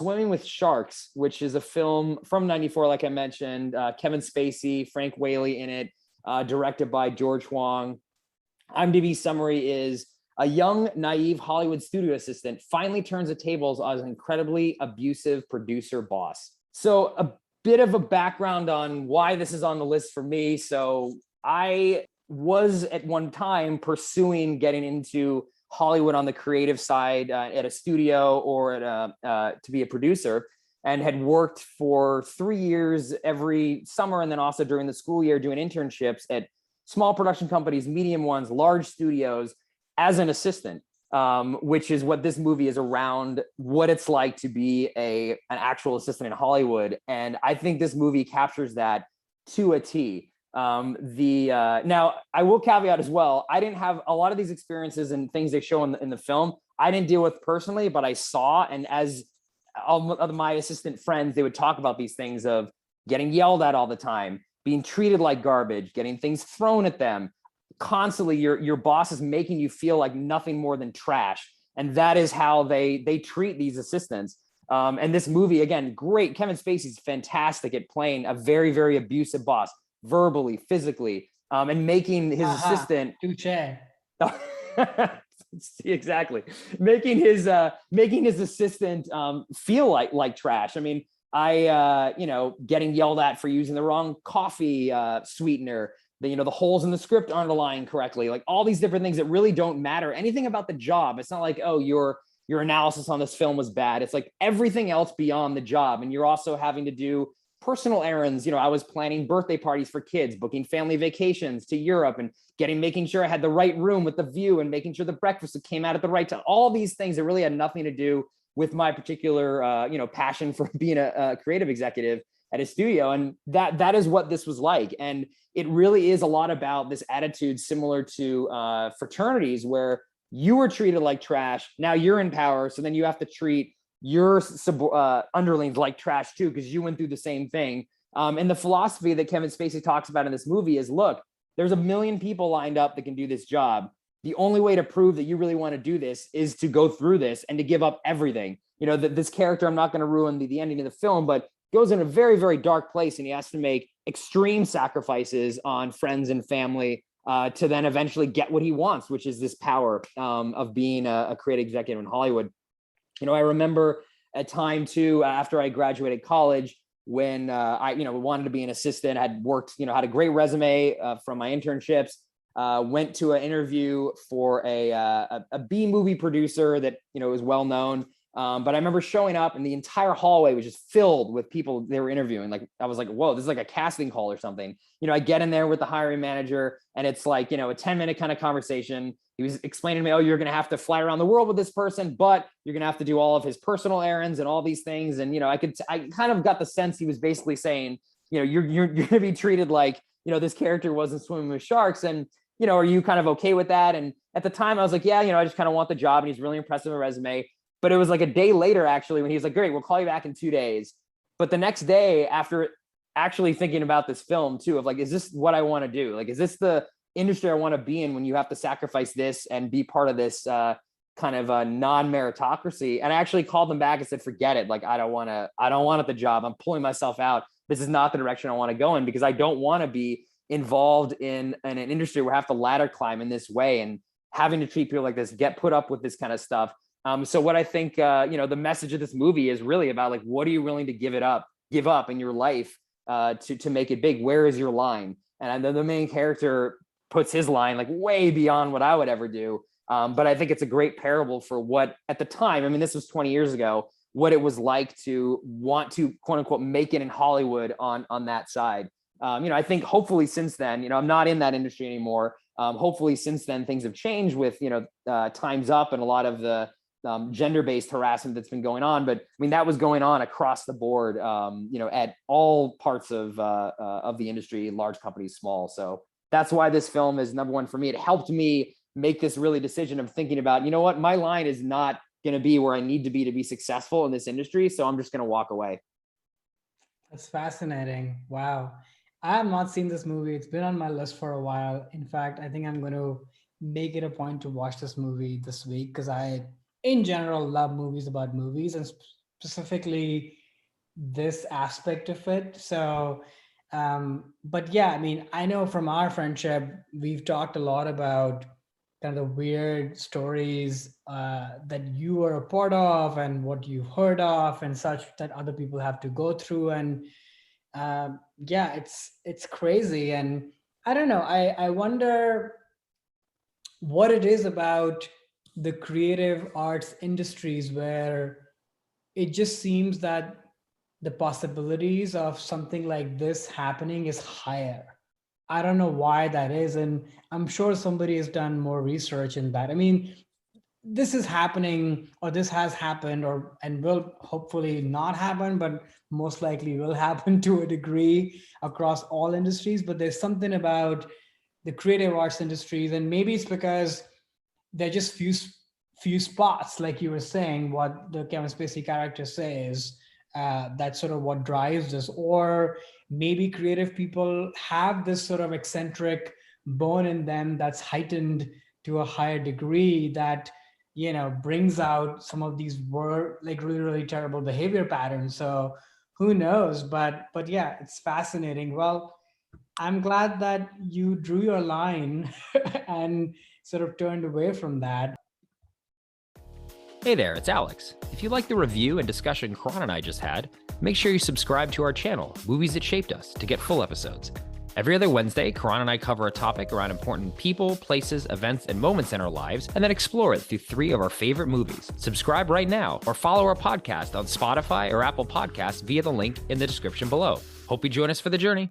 Swimming with Sharks, which is a film from '94, like I mentioned. Kevin Spacey, Frank Whaley in it, directed by George Huang. IMDb summary is: a young, naive Hollywood studio assistant finally turns the tables on an incredibly abusive producer boss. So a bit of a background on why this is on the list for me. So I was at one time pursuing getting into Hollywood on the creative side at a studio or to be a producer, and had worked for 3 years every summer and then also during the school year doing internships at small production companies, medium ones, large studios as an assistant, which is what this movie is around, what it's like to be an actual assistant in Hollywood. And I think this movie captures that to a T. Now, I will caveat as well, I didn't have a lot of these experiences and things they show in the film, I didn't deal with personally, but I saw, and as all of my assistant friends, they would talk about these things of getting yelled at all the time, being treated like garbage, getting things thrown at them. Constantly, your boss is making you feel like nothing more than trash. And that is how they treat these assistants. And this movie, again, great. Kevin Spacey's fantastic at playing a very, very abusive boss, verbally, physically, and making his assistant. Touché. Exactly. Making his assistant feel like trash. I mean, getting yelled at for using the wrong coffee sweetener. The holes in the script aren't aligned correctly. Like all these different things that really don't matter anything about the job. It's not like, oh, your analysis on this film was bad. It's like everything else beyond the job. And you're also having to do personal errands. I was planning birthday parties for kids, booking family vacations to Europe, and making sure I had the right room with the view, and making sure the breakfast came out at the right time. All these things that really had nothing to do with my particular, passion for being a creative executive at a studio. And that is what this was like. And it really is a lot about this attitude similar to fraternities, where you were treated like trash. Now you're in power. So then you have to treat your underlings like trash too, because you went through the same thing. And the philosophy that Kevin Spacey talks about in this movie is, look, there's a million people lined up that can do this job. The only way to prove that you really want to do this is to go through this and to give up everything. This character, I'm not going to ruin the ending of the film, but goes in a very, very dark place, and he has to make extreme sacrifices on friends and family to then eventually get what he wants, which is this power of being a creative executive in Hollywood. I remember a time too, after I graduated college, when I wanted to be an assistant, had worked, had a great resume from my internships, went to an interview for a B movie producer that, was well known. But I remember showing up and the entire hallway was just filled with people they were interviewing. Like, I was like, whoa, this is like a casting call or something. I get in there with the hiring manager, and it's like, a 10-minute kind of conversation. He was explaining to me, oh, you're going to have to fly around the world with this person, but you're going to have to do all of his personal errands and all these things. And, I kind of got the sense he was basically saying, you're going to be treated like, this character wasn't swimming with sharks. And, are you kind of okay with that? And at the time I was like, yeah, I just kind of want the job. And he's really impressed with my resume. But it was like a day later, actually, when he was like, great, we'll call you back in 2 days. But the next day, after actually thinking about this film too, of like, is this what I want to do? Like, is this the industry I want to be in, when you have to sacrifice this and be part of this kind of a non-meritocracy? And I actually called them back and said, forget it. Like, I don't want the job. I'm pulling myself out. This is not the direction I want to go in, because I don't want to be involved in an industry where I have to ladder climb in this way and having to treat people like this, get put up with this kind of stuff. So what I think, the message of this movie is really about, like, what are you willing to give up in your life to make it big? Where is your line? And then the main character puts his line like way beyond what I would ever do. But I think it's a great parable for what, at the time, I mean, this was 20 years ago, what it was like to want to, quote unquote, make it in Hollywood on that side. I think hopefully since then, I'm not in that industry anymore. Hopefully since then things have changed with, Time's Up and a lot of the gender-based harassment that's been going on. But I mean, that was going on across the board, at all parts of the industry, large companies, small. So that's why this film is number one for me. It helped me make this really decision of thinking about, what, my line is not going to be where I need to be successful in this industry. So I'm just going to walk away. That's fascinating. Wow. I have not seen this movie. It's been on my list for a while. In fact, I think I'm going to make it a point to watch this movie this week, because I, in general, love movies about movies, and specifically this aspect of it. So, but yeah, I mean, I know from our friendship, we've talked a lot about kind of the weird stories that you were a part of and what you've heard of and such that other people have to go through. And yeah, it's crazy. And I don't know. I wonder what it is about the creative arts industries where it just seems that the possibilities of something like this happening is higher. I don't know why that is. And I'm sure somebody has done more research in that. I mean, this is happening, or this has happened, or and will hopefully not happen, but most likely will happen to a degree across all industries. But there's something about the creative arts industries, and maybe it's because they're just few spots, like you were saying, what the Kevin Spacey character says, that's sort of what drives this. Or maybe creative people have this sort of eccentric bone in them that's heightened to a higher degree, that brings out some of these like really, really terrible behavior patterns. So who knows? But yeah, it's fascinating. Well, I'm glad that you drew your line and sort of turned away from that. Hey there, it's Alex. If you like the review and discussion Karan and I just had, make sure you subscribe to our channel, Movies That Shaped Us, to get full episodes. Every other Wednesday, Karan and I cover a topic around important people, places, events, and moments in our lives, and then explore it through 3 of our favorite movies. Subscribe right now, or follow our podcast on Spotify or Apple Podcasts via the link in the description below. Hope you join us for the journey.